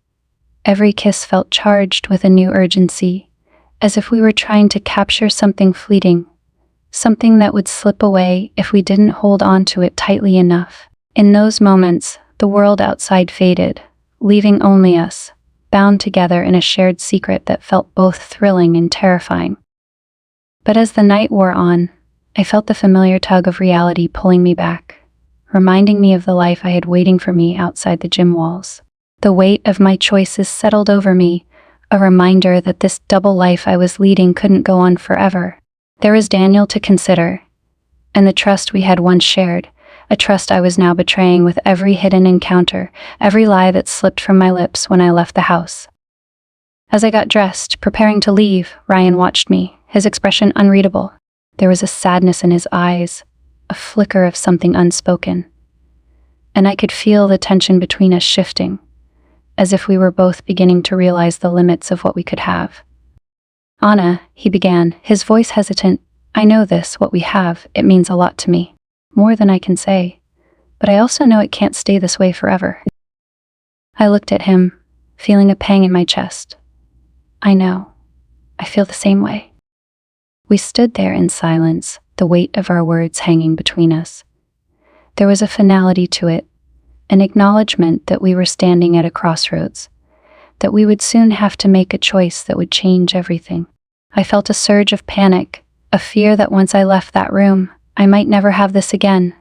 every kiss felt charged with a new urgency, as if we were trying to capture something fleeting, something that would slip away if we didn't hold on to it tightly enough. In those moments, the world outside faded, leaving only us, bound together in a shared secret that felt both thrilling and terrifying. But as the night wore on, I felt the familiar tug of reality pulling me back, reminding me of the life I had waiting for me outside the gym walls. The weight of my choices settled over me, a reminder that this double life I was leading couldn't go on forever. There was Daniel to consider, and the trust we had once shared, a trust I was now betraying with every hidden encounter, every lie that slipped from my lips when I left the house. As I got dressed, preparing to leave, Ryan watched me, his expression unreadable. There was a sadness in his eyes, a flicker of something unspoken. And I could feel the tension between us shifting, as if we were both beginning to realize the limits of what we could have. "Anna," he began, his voice hesitant, "I know this, what we have, it means a lot to me. More than I can say. But I also know it can't stay this way forever." I looked at him, feeling a pang in my chest. "I know. I feel the same way." We stood there in silence, the weight of our words hanging between us. There was a finality to it, an acknowledgement that we were standing at a crossroads, that we would soon have to make a choice that would change everything. I felt a surge of panic, a fear that once I left that room, I might never have this again,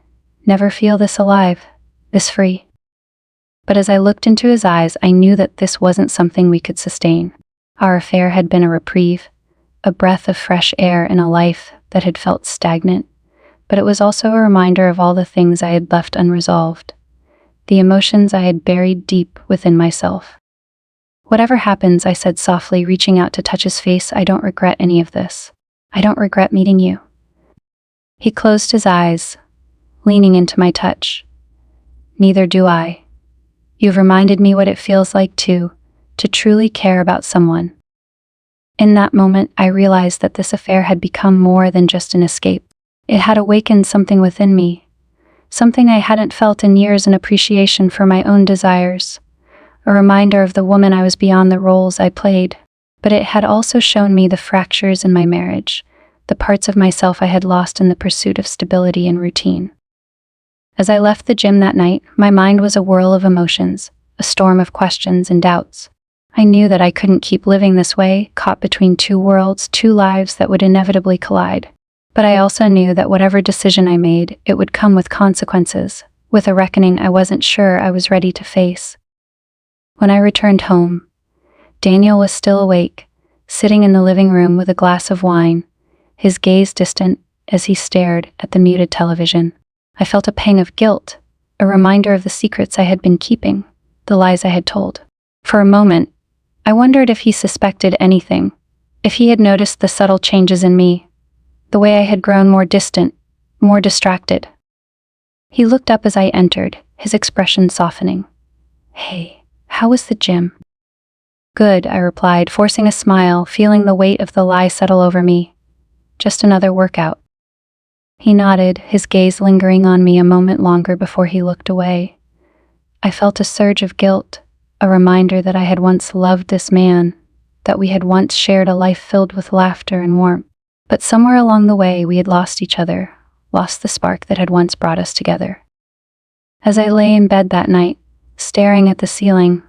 never feel this alive, this free. But as I looked into his eyes, I knew that this wasn't something we could sustain. Our affair had been a reprieve, a breath of fresh air in a life that had felt stagnant, but it was also a reminder of all the things I had left unresolved, the emotions I had buried deep within myself. Whatever happens, I said softly, reaching out to touch his face, I don't regret any of this. I don't regret meeting you. He closed his eyes, leaning into my touch. Neither do I. You've reminded me what it feels like to truly care about someone. In that moment, I realized that this affair had become more than just an escape. It had awakened something within me, something I hadn't felt in years, an appreciation for my own desires, a reminder of the woman I was beyond the roles I played. But it had also shown me the fractures in my marriage, the parts of myself I had lost in the pursuit of stability and routine. As I left the gym that night, my mind was a whirl of emotions, a storm of questions and doubts. I knew that I couldn't keep living this way, caught between two worlds, two lives that would inevitably collide. But I also knew that whatever decision I made, it would come with consequences, with a reckoning I wasn't sure I was ready to face. When I returned home, Daniel was still awake, sitting in the living room with a glass of wine, his gaze distant as he stared at the muted television. I felt a pang of guilt, a reminder of the secrets I had been keeping, the lies I had told. For a moment, I wondered if he suspected anything, if he had noticed the subtle changes in me, the way I had grown more distant, more distracted. He looked up as I entered, his expression softening. Hey, how was the gym? Good, I replied, forcing a smile, feeling the weight of the lie settle over me. Just another workout. He nodded, his gaze lingering on me a moment longer before he looked away. I felt a surge of guilt, a reminder that I had once loved this man, that we had once shared a life filled with laughter and warmth. But somewhere along the way, we had lost each other, lost the spark that had once brought us together. As I lay in bed that night, staring at the ceiling,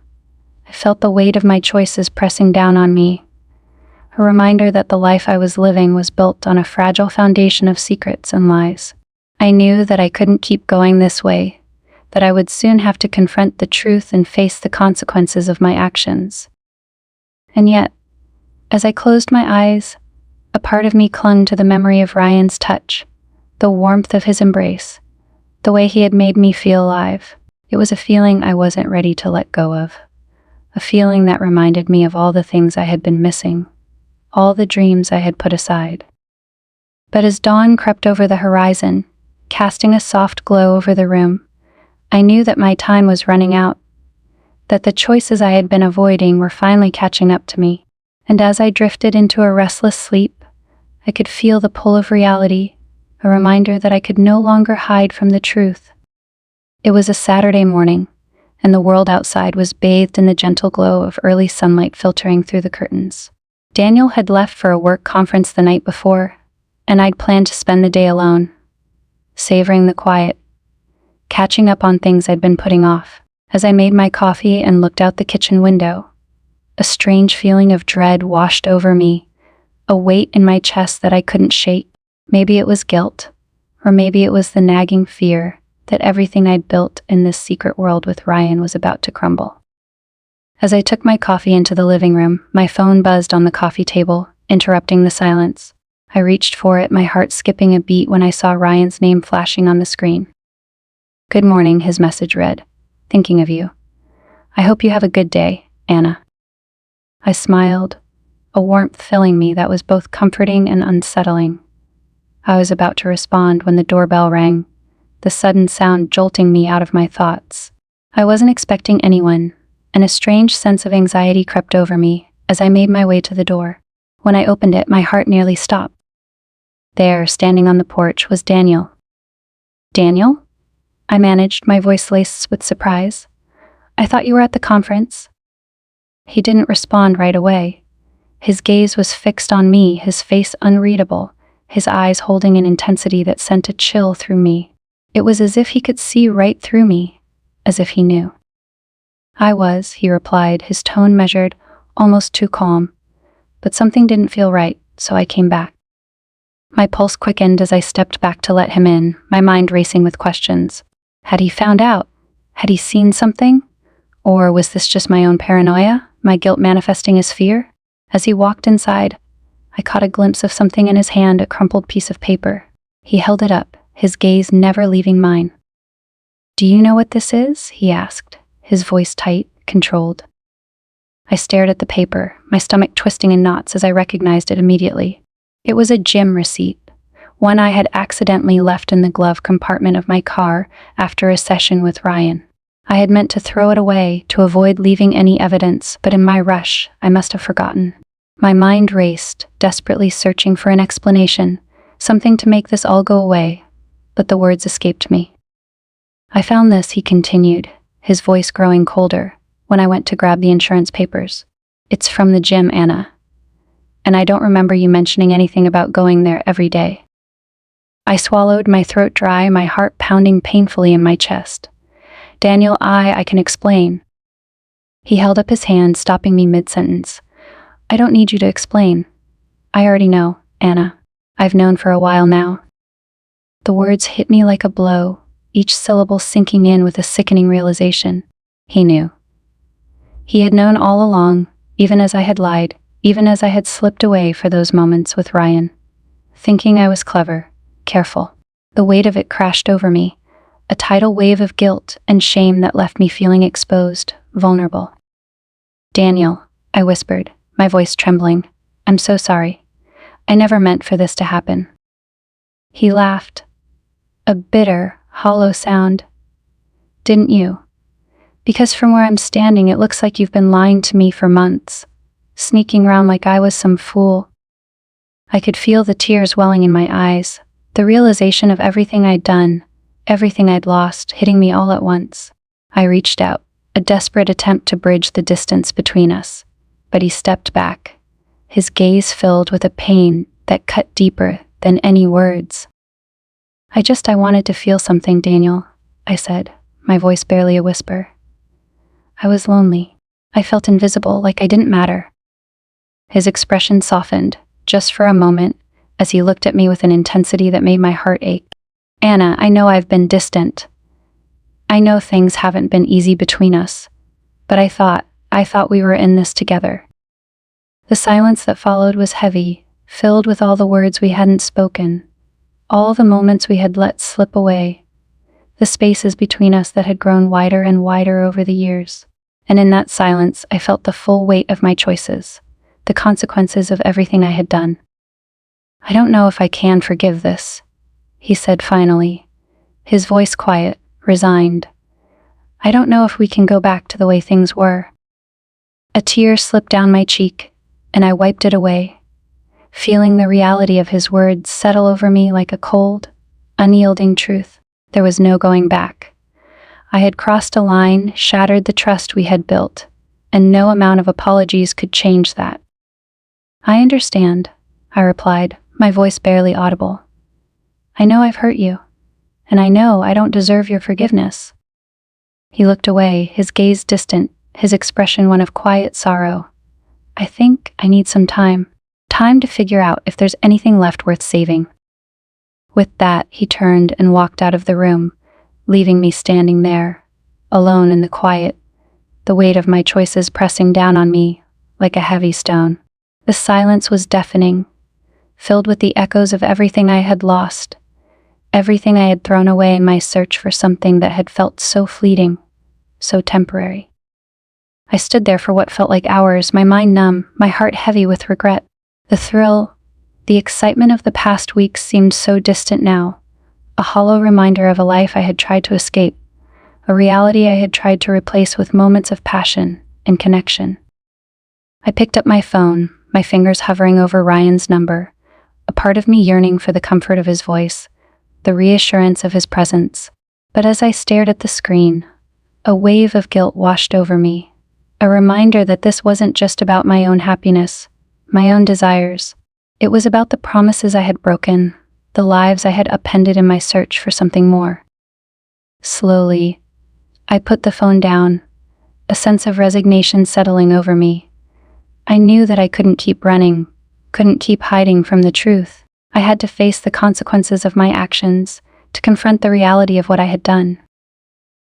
I felt the weight of my choices pressing down on me, a reminder that the life I was living was built on a fragile foundation of secrets and lies. I knew that I couldn't keep going this way, that I would soon have to confront the truth and face the consequences of my actions. And yet, as I closed my eyes, a part of me clung to the memory of Ryan's touch, the warmth of his embrace, the way he had made me feel alive. It was a feeling I wasn't ready to let go of, a feeling that reminded me of all the things I had been missing, all the dreams I had put aside. But as dawn crept over the horizon, casting a soft glow over the room, I knew that my time was running out, that the choices I had been avoiding were finally catching up to me. And as I drifted into a restless sleep, I could feel the pull of reality, a reminder that I could no longer hide from the truth. It was a Saturday morning, and the world outside was bathed in the gentle glow of early sunlight filtering through the curtains. Daniel had left for a work conference the night before, and I'd planned to spend the day alone, savoring the quiet, catching up on things I'd been putting off. As I made my coffee and looked out the kitchen window, a strange feeling of dread washed over me, a weight in my chest that I couldn't shake. Maybe it was guilt, or maybe it was the nagging fear that everything I'd built in this secret world with Ryan was about to crumble. As I took my coffee into the living room, my phone buzzed on the coffee table, interrupting the silence. I reached for it, my heart skipping a beat when I saw Ryan's name flashing on the screen. Good morning, his message read. Thinking of you. I hope you have a good day, Anna. I smiled, a warmth filling me that was both comforting and unsettling. I was about to respond when the doorbell rang, the sudden sound jolting me out of my thoughts. I wasn't expecting anyone, and a strange sense of anxiety crept over me as I made my way to the door. When I opened it, my heart nearly stopped. There, standing on the porch, was Daniel. Daniel? I managed, my voice laced with surprise. I thought you were at the conference. He didn't respond right away. His gaze was fixed on me, his face unreadable, his eyes holding an intensity that sent a chill through me. It was as if he could see right through me, as if he knew. I was, he replied, his tone measured, almost too calm. But something didn't feel right, so I came back. My pulse quickened as I stepped back to let him in, my mind racing with questions. Had he found out? Had he seen something? Or was this just my own paranoia, my guilt manifesting as fear? As he walked inside, I caught a glimpse of something in his hand, a crumpled piece of paper. He held it up, his gaze never leaving mine. Do you know what this is? He asked, his voice tight, controlled. I stared at the paper, my stomach twisting in knots as I recognized it immediately. It was a gym receipt, one I had accidentally left in the glove compartment of my car after a session with Ryan. I had meant to throw it away to avoid leaving any evidence, but in my rush, I must have forgotten. My mind raced, desperately searching for an explanation, something to make this all go away, but the words escaped me. "I found this," he continued, his voice growing colder, when I went to grab the insurance papers. "It's from the gym, Anna. And I don't remember you mentioning anything about going there every day." I swallowed, my throat dry, my heart pounding painfully in my chest. "Daniel, I can explain." He held up his hand, stopping me mid-sentence. "I don't need you to explain. I already know, Anna. I've known for a while now." The words hit me like a blow, each syllable sinking in with a sickening realization. He knew. He had known all along, even as I had lied, even as I had slipped away for those moments with Ryan. Thinking I was clever, careful. The weight of it crashed over me, a tidal wave of guilt and shame that left me feeling exposed, vulnerable. "Daniel," I whispered, my voice trembling, "I'm so sorry. I never meant for this to happen." He laughed, a bitter, hollow sound. "Didn't you? Because from where I'm standing, it looks like you've been lying to me for months, sneaking around like I was some fool." I could feel the tears welling in my eyes, the realization of everything I'd done, everything I'd lost, hitting me all at once. I reached out, a desperate attempt to bridge the distance between us, but he stepped back, his gaze filled with a pain that cut deeper than any words. I wanted to feel something, Daniel," I said, my voice barely a whisper. "I was lonely. I felt invisible, like I didn't matter." His expression softened, just for a moment, as he looked at me with an intensity that made my heart ache. "Anna, I know I've been distant. I know things haven't been easy between us, but I thought we were in this together." The silence that followed was heavy, filled with all the words we hadn't spoken, all the moments we had let slip away, the spaces between us that had grown wider and wider over the years. And in that silence, I felt the full weight of my choices, the consequences of everything I had done. "I don't know if I can forgive this," he said finally, his voice quiet, resigned. "I don't know if we can go back to the way things were." A tear slipped down my cheek, and I wiped it away, feeling the reality of his words settle over me like a cold, unyielding truth. There was no going back. I had crossed a line, shattered the trust we had built, and no amount of apologies could change that. "I understand," I replied, my voice barely audible. "I know I've hurt you, and I know I don't deserve your forgiveness." He looked away, his gaze distant, his expression one of quiet sorrow. "I think I need some time to figure out if there's anything left worth saving." With that, he turned and walked out of the room, leaving me standing there, alone in the quiet, the weight of my choices pressing down on me like a heavy stone. The silence was deafening, filled with the echoes of everything I had lost, everything I had thrown away in my search for something that had felt so fleeting, so temporary. I stood there for what felt like hours, my mind numb, my heart heavy with regret. The thrill, the excitement of the past weeks seemed so distant now, a hollow reminder of a life I had tried to escape, a reality I had tried to replace with moments of passion and connection. I picked up my phone, my fingers hovering over Ryan's number, a part of me yearning for the comfort of his voice, the reassurance of his presence. But as I stared at the screen, a wave of guilt washed over me, a reminder that this wasn't just about my own happiness, my own desires. It was about the promises I had broken, the lives I had upended in my search for something more. Slowly, I put the phone down, a sense of resignation settling over me. I knew that I couldn't keep running, couldn't keep hiding from the truth. I had to face the consequences of my actions, to confront the reality of what I had done.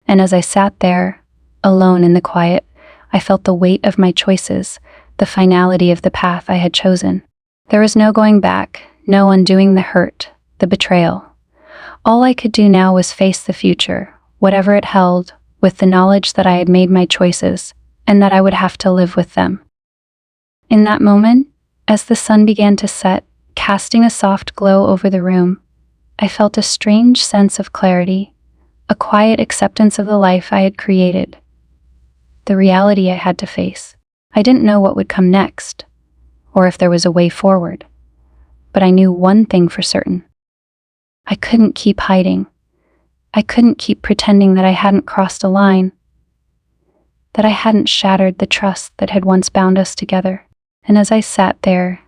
And as I sat there, alone in the quiet, I felt the weight of my choices, the finality of the path I had chosen. There was no going back, no undoing the hurt, the betrayal. All I could do now was face the future, whatever it held, with the knowledge that I had made my choices, and that I would have to live with them. In that moment, as the sun began to set, casting a soft glow over the room, I felt a strange sense of clarity, a quiet acceptance of the life I had created, the reality I had to face. I didn't know what would come next, or if there was a way forward, but I knew one thing for certain. I couldn't keep hiding. I couldn't keep pretending that I hadn't crossed a line, that I hadn't shattered the trust that had once bound us together. And as I sat there,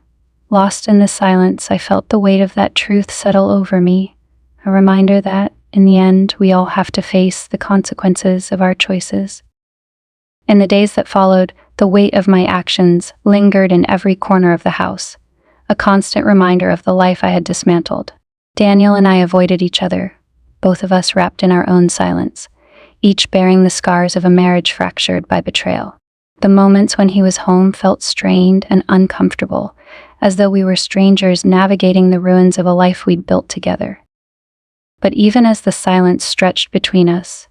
lost in the silence, I felt the weight of that truth settle over me, a reminder that, in the end, we all have to face the consequences of our choices. In the days that followed, the weight of my actions lingered in every corner of the house, a constant reminder of the life I had dismantled. Daniel and I avoided each other, both of us wrapped in our own silence, each bearing the scars of a marriage fractured by betrayal. The moments when he was home felt strained and uncomfortable, as though we were strangers navigating the ruins of a life we'd built together. But even as the silence stretched between us,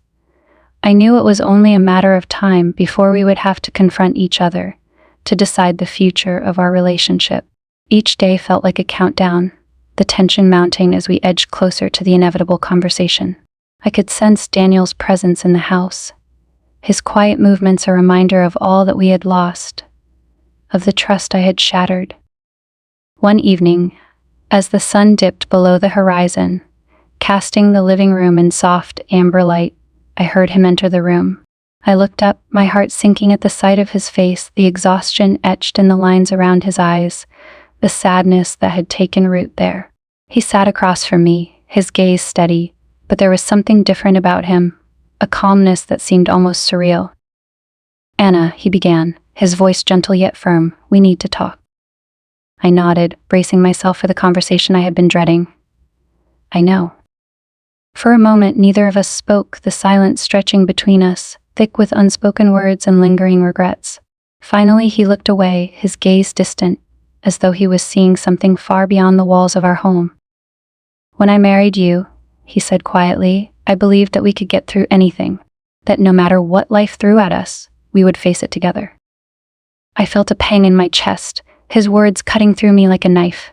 I knew it was only a matter of time before we would have to confront each other to decide the future of our relationship. Each day felt like a countdown, the tension mounting as we edged closer to the inevitable conversation. I could sense Daniel's presence in the house, his quiet movements a reminder of all that we had lost, of the trust I had shattered. One evening, as the sun dipped below the horizon, casting the living room in soft amber light, I heard him enter the room. I looked up, my heart sinking at the sight of his face, the exhaustion etched in the lines around his eyes, the sadness that had taken root there. He sat across from me, his gaze steady, but there was something different about him, a calmness that seemed almost surreal. "Anna," he began, his voice gentle yet firm, "we need to talk." I nodded, bracing myself for the conversation I had been dreading. "I know." For a moment, neither of us spoke, the silence stretching between us, thick with unspoken words and lingering regrets. Finally, he looked away, his gaze distant, as though he was seeing something far beyond the walls of our home. "When I married you," he said quietly, "I believed that we could get through anything, that no matter what life threw at us, we would face it together." I felt a pang in my chest, his words cutting through me like a knife.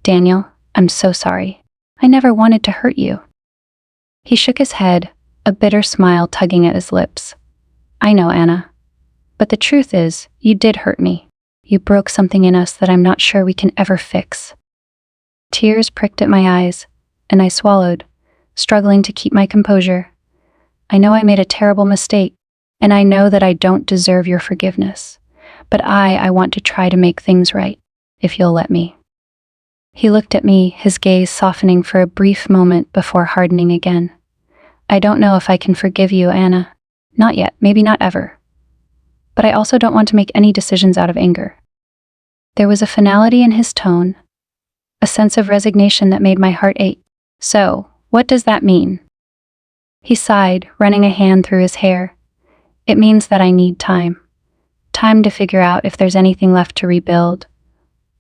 "Daniel, I'm so sorry. I never wanted to hurt you." He shook his head, a bitter smile tugging at his lips. "I know, Anna. But the truth is, you did hurt me. You broke something in us that I'm not sure we can ever fix." Tears pricked at my eyes, and I swallowed, struggling to keep my composure. "I know I made a terrible mistake, and I know that I don't deserve your forgiveness. But I want to try to make things right, if you'll let me." He looked at me, his gaze softening for a brief moment before hardening again. "I don't know if I can forgive you, Anna. Not yet, maybe not ever. But I also don't want to make any decisions out of anger." There was a finality in his tone, a sense of resignation that made my heart ache. "So, what does that mean?" He sighed, running a hand through his hair. "It means that I need time. Time to figure out if there's anything left to rebuild,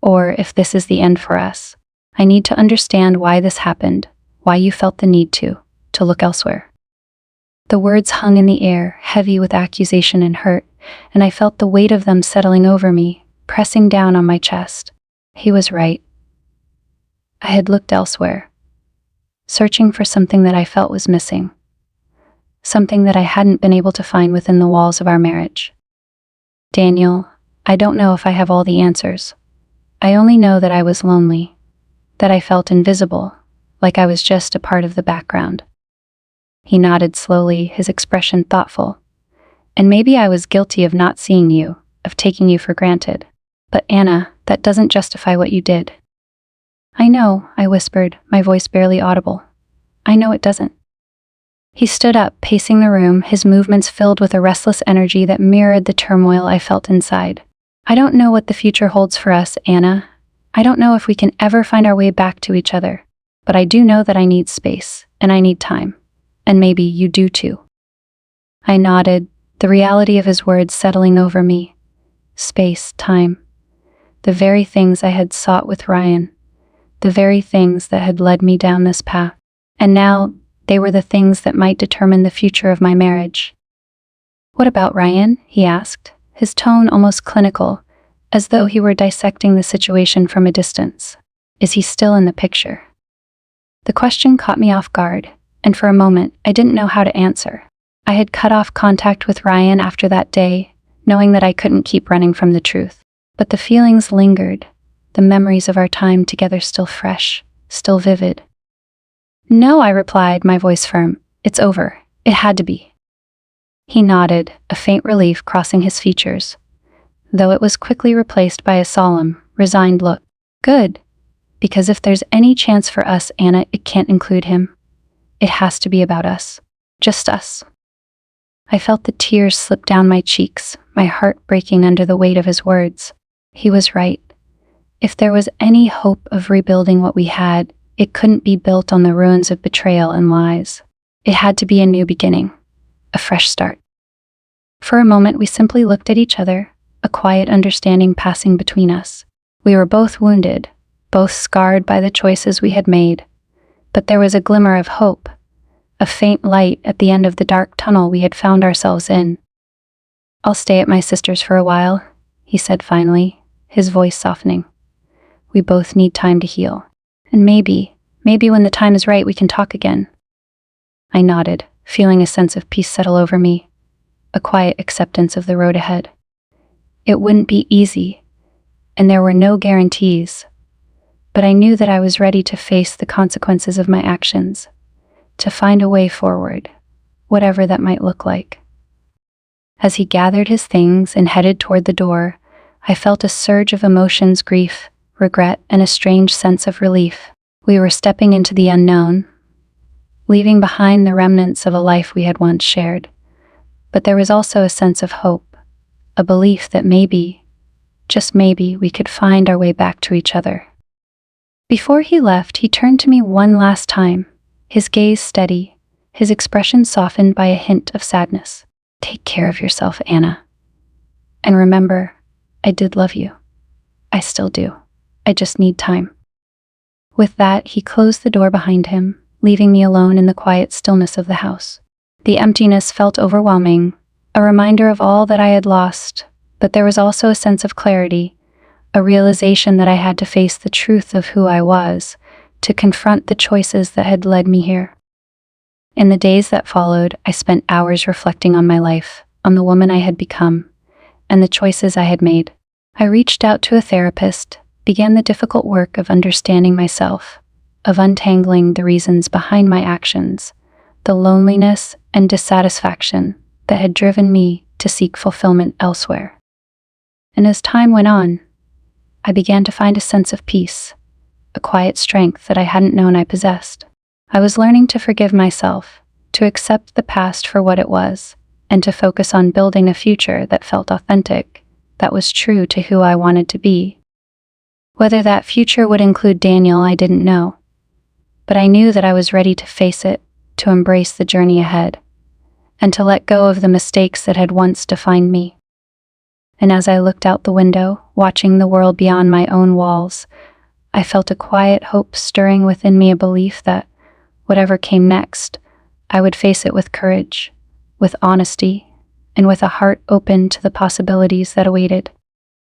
or if this is the end for us. I need to understand why this happened, why you felt the need to look elsewhere." The words hung in the air, heavy with accusation and hurt, and I felt the weight of them settling over me, pressing down on my chest. He was right. I had looked elsewhere, searching for something that I felt was missing, something that I hadn't been able to find within the walls of our marriage. "Daniel, I don't know if I have all the answers. I only know that I was lonely, that I felt invisible, like I was just a part of the background." He nodded slowly, his expression thoughtful. "And maybe I was guilty of not seeing you, of taking you for granted. But Anna, that doesn't justify what you did." "I know," I whispered, my voice barely audible. "I know it doesn't." He stood up, pacing the room, his movements filled with a restless energy that mirrored the turmoil I felt inside. "I don't know what the future holds for us, Anna. I don't know if we can ever find our way back to each other. But I do know that I need space, and I need time. And maybe you do too." I nodded, the reality of his words settling over me. Space, time. The very things I had sought with Ryan. The very things that had led me down this path. And now, they were the things that might determine the future of my marriage. "What about Ryan?" he asked, his tone almost clinical, as though he were dissecting the situation from a distance. "Is he still in the picture?" The question caught me off guard, and for a moment I didn't know how to answer. I had cut off contact with Ryan after that day, knowing that I couldn't keep running from the truth. But the feelings lingered, the memories of our time together still fresh, still vivid. "No," I replied, my voice firm. "It's over. It had to be." He nodded, a faint relief crossing his features, though it was quickly replaced by a solemn, resigned look. "Good. Because if there's any chance for us, Anna, it can't include him. It has to be about us. Just us." I felt the tears slip down my cheeks, my heart breaking under the weight of his words. He was right. If there was any hope of rebuilding what we had, it couldn't be built on the ruins of betrayal and lies. It had to be a new beginning, a fresh start. For a moment, we simply looked at each other, a quiet understanding passing between us. We were both wounded, both scarred by the choices we had made, but there was a glimmer of hope, a faint light at the end of the dark tunnel we had found ourselves in. "I'll stay at my sister's for a while," he said finally, his voice softening. "We both need time to heal. And maybe when the time is right, we can talk again." I nodded, feeling a sense of peace settle over me, a quiet acceptance of the road ahead. It wouldn't be easy, and there were no guarantees, but I knew that I was ready to face the consequences of my actions, to find a way forward, whatever that might look like. As he gathered his things and headed toward the door, I felt a surge of emotions, grief, regret, and a strange sense of relief. We were stepping into the unknown, leaving behind the remnants of a life we had once shared. But there was also a sense of hope, a belief that maybe, just maybe, we could find our way back to each other. Before he left, he turned to me one last time, his gaze steady, his expression softened by a hint of sadness. "Take care of yourself, Anna. And remember, I did love you. I still do. I just need time." With that, he closed the door behind him, leaving me alone in the quiet stillness of the house. The emptiness felt overwhelming, a reminder of all that I had lost, but there was also a sense of clarity, a realization that I had to face the truth of who I was, to confront the choices that had led me here. In the days that followed, I spent hours reflecting on my life, on the woman I had become, and the choices I had made. I reached out to a therapist, began the difficult work of understanding myself, of untangling the reasons behind my actions, the loneliness and dissatisfaction that had driven me to seek fulfillment elsewhere. And as time went on, I began to find a sense of peace, a quiet strength that I hadn't known I possessed. I was learning to forgive myself, to accept the past for what it was, and to focus on building a future that felt authentic, that was true to who I wanted to be. Whether that future would include Daniel, I didn't know, but I knew that I was ready to face it, to embrace the journey ahead, and to let go of the mistakes that had once defined me. And as I looked out the window, watching the world beyond my own walls, I felt a quiet hope stirring within me, a belief that, whatever came next, I would face it with courage, with honesty, and with a heart open to the possibilities that awaited.